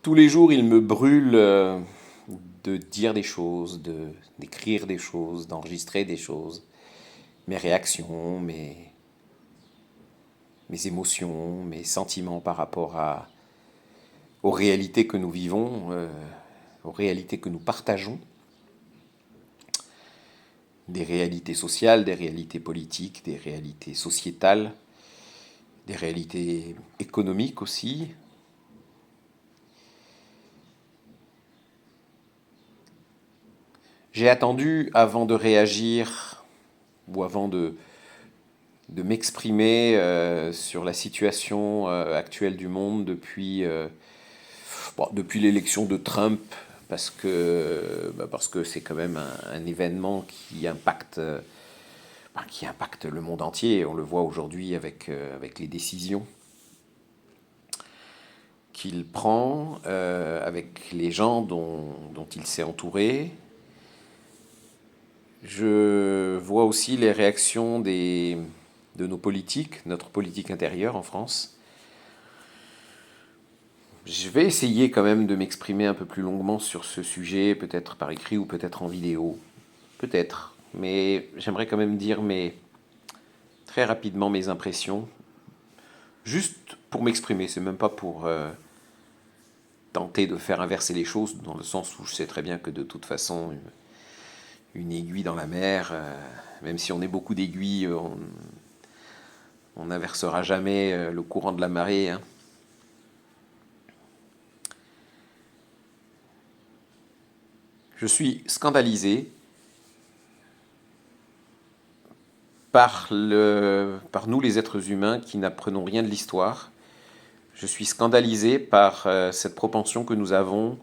Tous les jours, il me brûle de dire des choses, d'écrire des choses, d'enregistrer des choses, mes réactions, mes émotions, mes sentiments par rapport aux réalités que nous vivons, aux réalités que nous partageons, des réalités sociales, des réalités politiques, des réalités sociétales, des réalités économiques aussi. J'ai attendu avant de réagir ou avant de m'exprimer sur la situation actuelle du monde depuis l'élection de Trump, parce que c'est quand même un événement qui impacte le monde entier. On le voit aujourd'hui avec les décisions qu'il prend, avec les gens dont il s'est entouré. Je vois aussi les réactions de nos politiques, notre politique intérieure en France. Je vais essayer quand même de m'exprimer un peu plus longuement sur ce sujet, peut-être par écrit ou peut-être en vidéo. Peut-être. Mais j'aimerais quand même dire très rapidement mes impressions. Juste pour m'exprimer, c'est même pas pour tenter de faire inverser les choses, dans le sens où je sais très bien que de toute façon, une aiguille dans la mer, même si on est beaucoup d'aiguilles, on n'inversera jamais le courant de la marée, hein. Je suis scandalisé par nous les êtres humains qui n'apprenons rien de l'histoire. Je suis scandalisé par cette propension que nous avons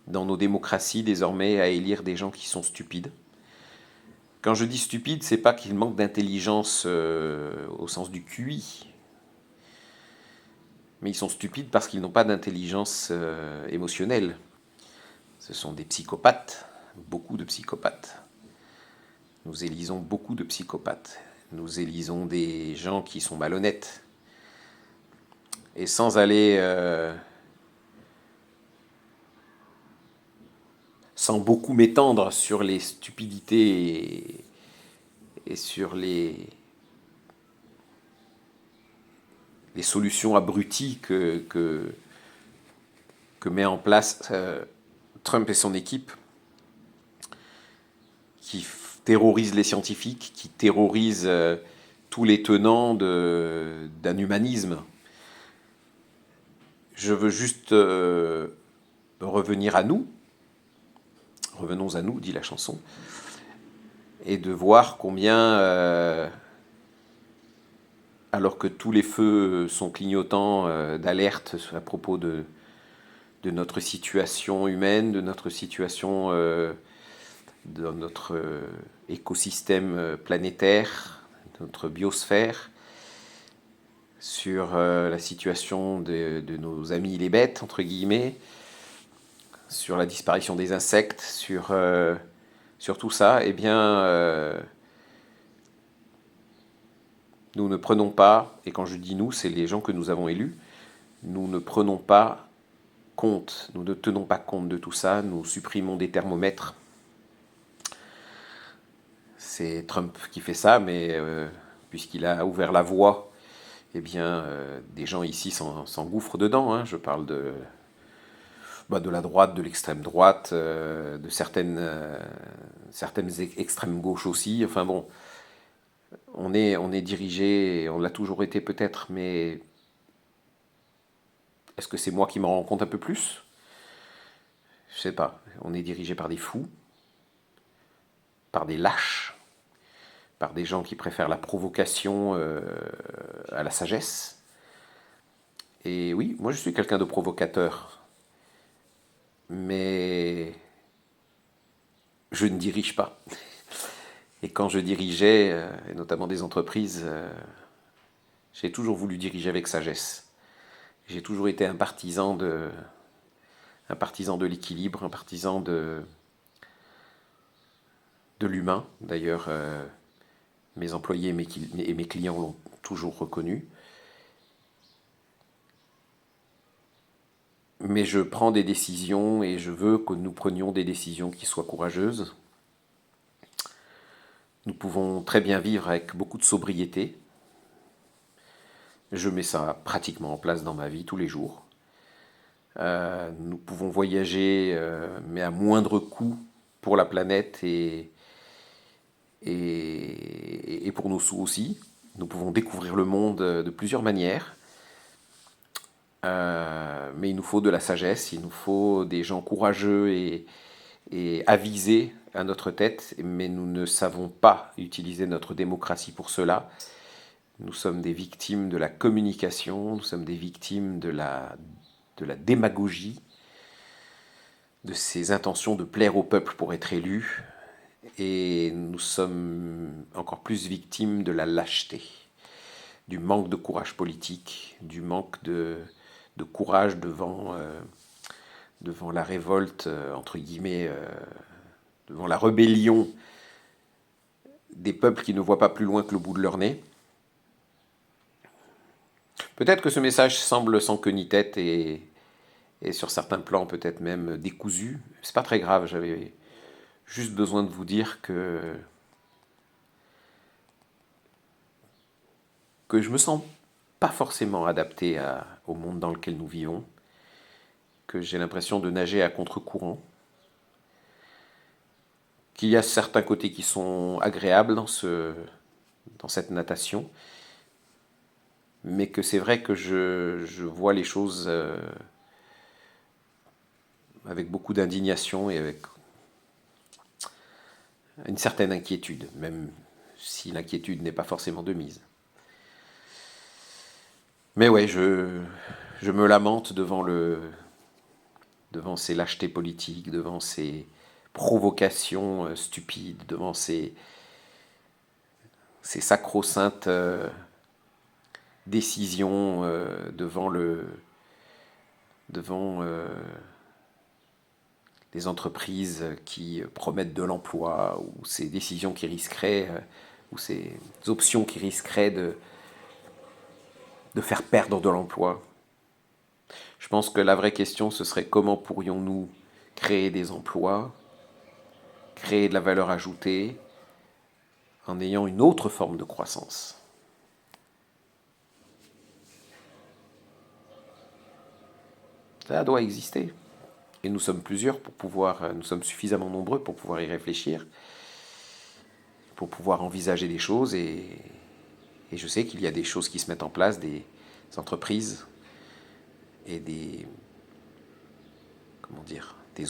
dans nos démocraties désormais à élire des gens qui sont stupides. Quand je dis stupide, c'est pas qu'ils manquent d'intelligence au sens du QI, mais ils sont stupides parce qu'ils n'ont pas d'intelligence émotionnelle. Ce sont des psychopathes, beaucoup de psychopathes. Nous élisons beaucoup de psychopathes. Nous élisons des gens qui sont malhonnêtes. Et sans beaucoup m'étendre sur les stupidités et sur les solutions abruties que met en place Trump et son équipe, qui terrorisent les scientifiques, qui terrorisent tous les tenants d'un humanisme. Je veux juste revenir à nous, revenons à nous, dit la chanson, et de voir combien, alors que tous les feux sont clignotants d'alerte à propos de notre situation humaine, de notre situation dans notre écosystème planétaire, notre biosphère, sur la situation de nos amis les bêtes, entre guillemets, sur la disparition des insectes, sur tout ça, eh bien, nous ne prenons pas, et quand je dis nous, c'est les gens que nous avons élus, nous ne prenons pas compte, nous ne tenons pas compte de tout ça, nous supprimons des thermomètres. C'est Trump qui fait ça, mais puisqu'il a ouvert la voie, eh bien, des gens ici s'engouffrent dedans, hein. Je parle de la droite, de l'extrême droite, de certaines extrêmes gauches aussi. Enfin bon, on est dirigé, on l'a toujours été peut-être, mais est-ce que c'est moi qui m'en rends compte un peu plus? Je sais pas. On est dirigé par des fous, par des lâches, par des gens qui préfèrent la provocation à la sagesse. Et oui, moi je suis quelqu'un de provocateur, mais je ne dirige pas. Et quand je dirigeais, et notamment des entreprises, j'ai toujours voulu diriger avec sagesse. J'ai toujours été un partisan de l'équilibre, un partisan de l'humain. D'ailleurs, mes employés et mes clients l'ont toujours reconnu. Mais je prends des décisions et je veux que nous prenions des décisions qui soient courageuses. Nous pouvons très bien vivre avec beaucoup de sobriété. Je mets ça pratiquement en place dans ma vie tous les jours. Nous pouvons voyager, mais à moindre coût pour la planète et pour nos sous aussi. Nous pouvons découvrir le monde de plusieurs manières. Mais il nous faut de la sagesse, il nous faut des gens courageux et avisés à notre tête, mais nous ne savons pas utiliser notre démocratie pour cela. Nous sommes des victimes de la communication, nous sommes des victimes de la démagogie, de ces intentions de plaire au peuple pour être élus, et nous sommes encore plus victimes de la lâcheté, du manque de courage politique, du manque de courage devant la révolte, entre guillemets, devant la rébellion des peuples qui ne voient pas plus loin que le bout de leur nez. Peut-être que ce message semble sans queue ni tête et sur certains plans peut-être même décousu. C'est pas très grave, j'avais juste besoin de vous dire que je me sens pas forcément adapté au monde dans lequel nous vivons, que j'ai l'impression de nager à contre-courant, qu'il y a certains côtés qui sont agréables dans cette natation, mais que c'est vrai que je vois les choses avec beaucoup d'indignation et avec une certaine inquiétude, même si l'inquiétude n'est pas forcément de mise. Mais ouais, je me lamente devant ces lâchetés politiques, devant ces provocations stupides, devant ces sacro-saintes décisions, devant les entreprises qui promettent de l'emploi, ou ces décisions qui risqueraient, ou ces options qui risqueraient de faire perdre de l'emploi. Je pense que la vraie question, ce serait comment pourrions-nous créer des emplois, créer de la valeur ajoutée, en ayant une autre forme de croissance. Ça doit exister. Et nous sommes plusieurs nous sommes suffisamment nombreux pour pouvoir y réfléchir, pour pouvoir envisager des choses. Et je sais qu'il y a des choses qui se mettent en place, des entreprises et des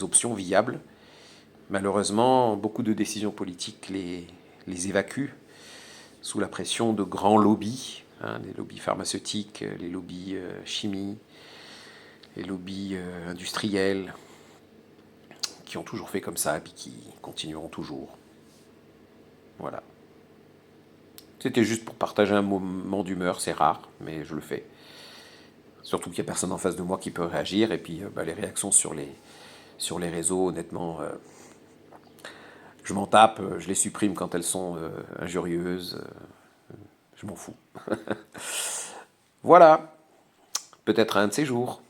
options viables. Malheureusement, beaucoup de décisions politiques les évacuent sous la pression de grands lobbies, les lobbies pharmaceutiques, les lobbies chimie, les lobbies industriels, qui ont toujours fait comme ça et puis qui continueront toujours. Voilà. C'était juste pour partager un moment d'humeur, c'est rare, mais je le fais. Surtout qu'il n'y a personne en face de moi qui peut réagir, et puis les réactions sur les réseaux, honnêtement, je m'en tape, je les supprime quand elles sont injurieuses, je m'en fous. Voilà, peut-être un de ces jours.